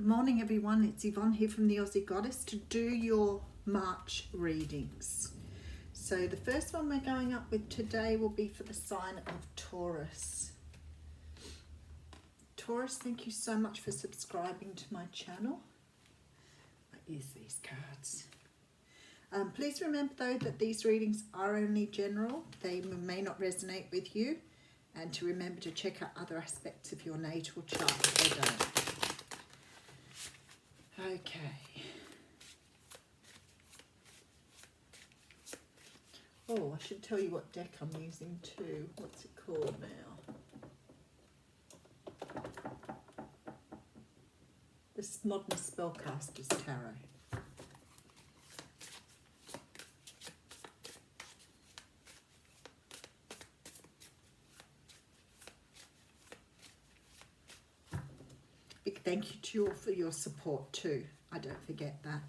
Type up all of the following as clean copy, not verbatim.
Good morning everyone, it's Yvonne here from the Aussie Goddess to do your March readings. So the first one we're going up with today will be for the sign of Taurus. Taurus, thank you so much for subscribing to my channel. I use these cards. Please remember though that these readings are only general. They may not resonate with you, and to remember to check out other aspects of your natal chart if they don't. Okay. Oh, I should tell you what deck I'm using too. What's it called now? This Modern Spellcasters Tarot. Big thank you to you all for your support too. I don't forget that.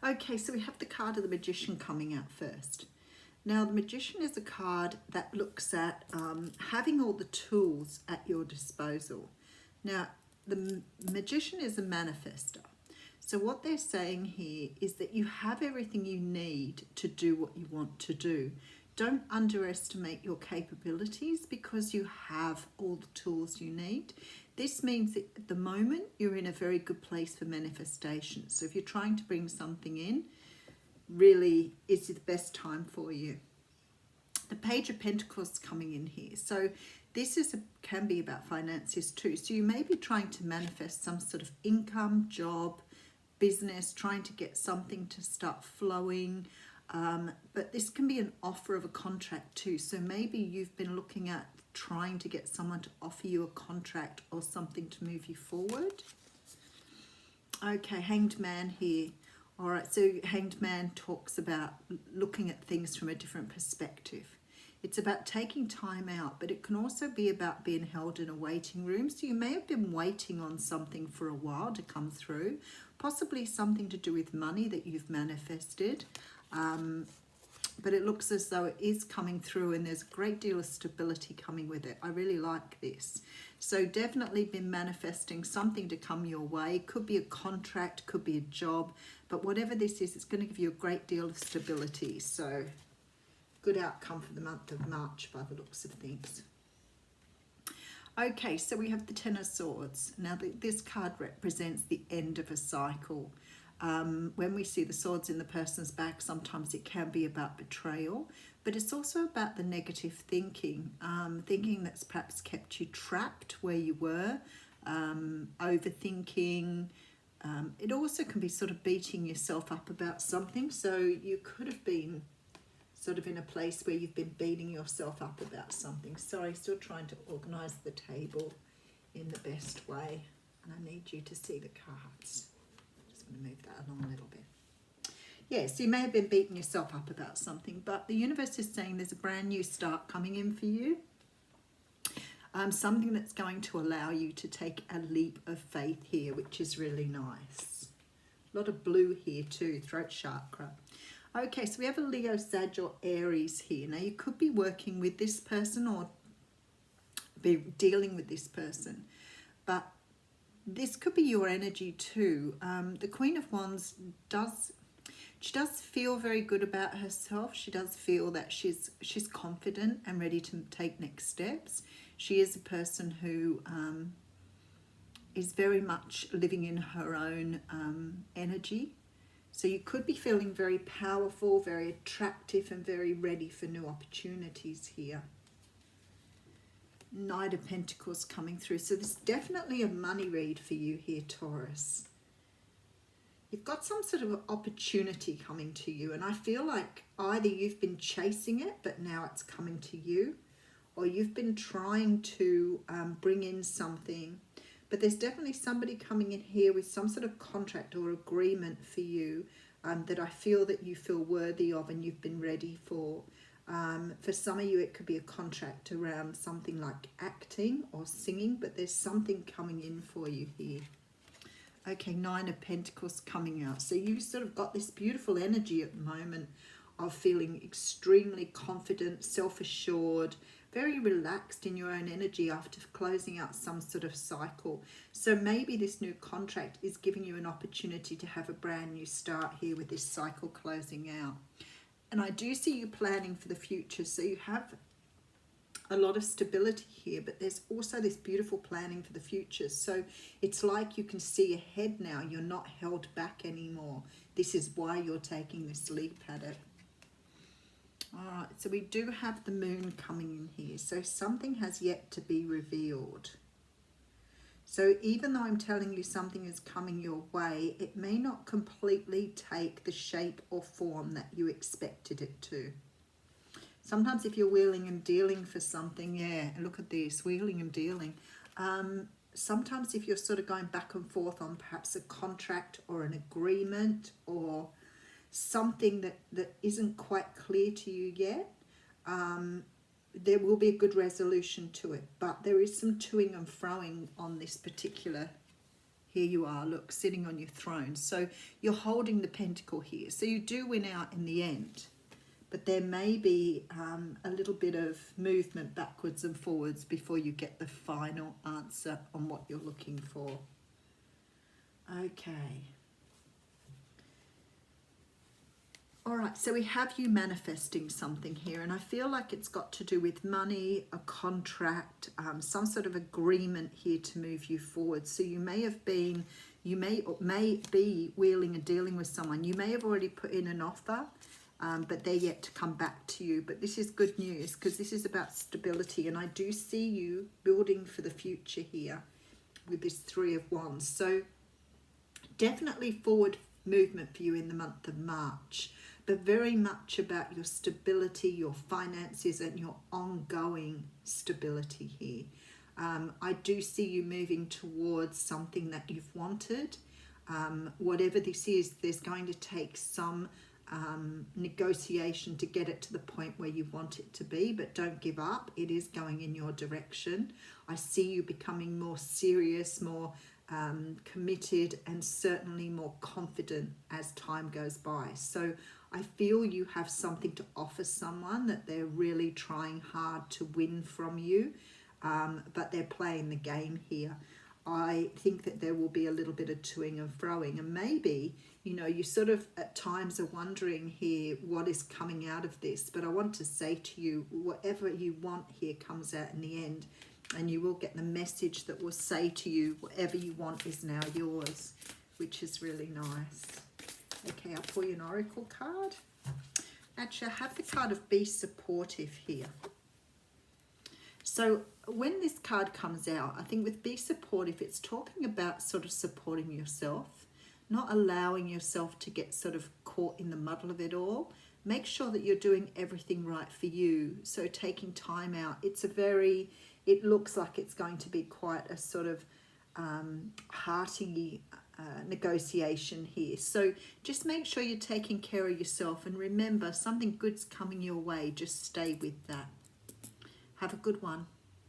Okay, so we have the card of the Magician coming out first. Now, the Magician is a card that looks at having all the tools at your disposal. Now, the Magician is a manifester. So what they're saying here is that you have everything you need to do what you want to do. Don't underestimate your capabilities because you have all the tools you need. This means that at the moment you're in a very good place for manifestation. So if you're trying to bring something in, really is the best time for you. The Page of Pentacles coming in here. So this can be about finances too. So you may be trying to manifest some sort of income, job, business, trying to get something to start flowing. But this can be an offer of a contract too. So maybe you've been looking at trying to get someone to offer you a contract or something to move you forward. Okay, Hanged Man here. All right, so Hanged Man talks about looking at things from a different perspective. It's about taking time out, but it can also be about being held in a waiting room. So you may have been waiting on something for a while to come through, possibly something to do with money that you've manifested. But it looks as though it is coming through and there's a great deal of stability coming with it. I really like this. So definitely been manifesting something to come your way. Could be a contract, could be a job, but whatever this is, it's going to give you a great deal of stability. So good outcome for the month of March by the looks of things. Okay, so we have the Ten of Swords. Now this card represents the end of a cycle. When we see the swords in the person's back, sometimes it can be about betrayal, but it's also about the negative thinking, thinking that's perhaps kept you trapped where you were, overthinking. It also can be sort of beating yourself up about something. So you could have been sort of in a place where you've been beating yourself up about something. Sorry, still trying to organise the table in the best way, and I need you to see the cards. I'm going to move that along a little bit. Yes, you may have been beating yourself up about something, but the universe is saying there's a brand new start coming in for you. Something that's going to allow you to take a leap of faith here, which is really nice. A lot of blue here too, throat chakra. Okay, so we have a Leo, Sag or Aries here. Now you could be working with this person or be dealing with this person, but this could be your energy too. The Queen of Wands does feel very good about herself. She does feel that she's confident and ready to take next steps. She is a person who is very much living in her own energy. So you could be feeling very powerful, very attractive, and very ready for new opportunities here. Knight of Pentacles coming through. So there's definitely a money read for you here, Taurus. You've got some sort of opportunity coming to you, and I feel like either you've been chasing it, but now it's coming to you, or you've been trying to bring in something, but there's definitely somebody coming in here with some sort of contract or agreement for you that I feel that you feel worthy of and you've been ready for. For some of you, it could be a contract around something like acting or singing, but there's something coming in for you here. Okay, Nine of Pentacles coming out. So you've sort of got this beautiful energy at the moment of feeling extremely confident, self-assured, very relaxed in your own energy after closing out some sort of cycle. So maybe this new contract is giving you an opportunity to have a brand new start here with this cycle closing out. And I do see you planning for the future. So you have a lot of stability here, but there's also this beautiful planning for the future. So it's like you can see ahead now. You're not held back anymore. This is why you're taking this leap at it. All right, so we do have the moon coming in here. So something has yet to be revealed. So even though I'm telling you something is coming your way, it may not completely take the shape or form that you expected it to. Sometimes if you're wheeling and dealing for something, yeah, look at this, wheeling and dealing. Sometimes if you're sort of going back and forth on perhaps a contract or an agreement or something that isn't quite clear to you yet, there will be a good resolution to it. But there is some toing and froing on this particular, here you are, look, sitting on your throne. So you're holding the pentacle here. So you do win out in the end. But there may be a little bit of movement backwards and forwards before you get the final answer on what you're looking for. Okay. All right, so we have you manifesting something here, and I feel like it's got to do with money, a contract, some sort of agreement here to move you forward. So you may have been, you may be wheeling and dealing with someone. You may have already put in an offer, but they're yet to come back to you. But this is good news because this is about stability, and I do see you building for the future here with this Three of Wands. So definitely forward movement for you in the month of March, but very much about your stability, your finances, and your ongoing stability here. I do see you moving towards something that you've wanted. Whatever this is, there's going to take some negotiation to get it to the point where you want it to be, but don't give up. It is going in your direction. I see you becoming more serious, more committed, and certainly more confident as time goes by. So I feel you have something to offer someone that they're really trying hard to win from you, but they're playing the game here. I think that there will be a little bit of toing and froing, and maybe, you know, you sort of at times are wondering here what is coming out of this, but I want to say to you, whatever you want here comes out in the end, and you will get the message that will say to you, whatever you want is now yours, which is really nice. Okay, I'll pull you an oracle card. Actually, I have the card of be supportive here. So when this card comes out, I think with be supportive, it's talking about sort of supporting yourself, not allowing yourself to get sort of caught in the muddle of it all. Make sure that you're doing everything right for you. So taking time out, it looks like it's going to be quite a sort of hearty negotiation here. So just make sure you're taking care of yourself, and remember, something good's coming your way. Just stay with that. Have a good one.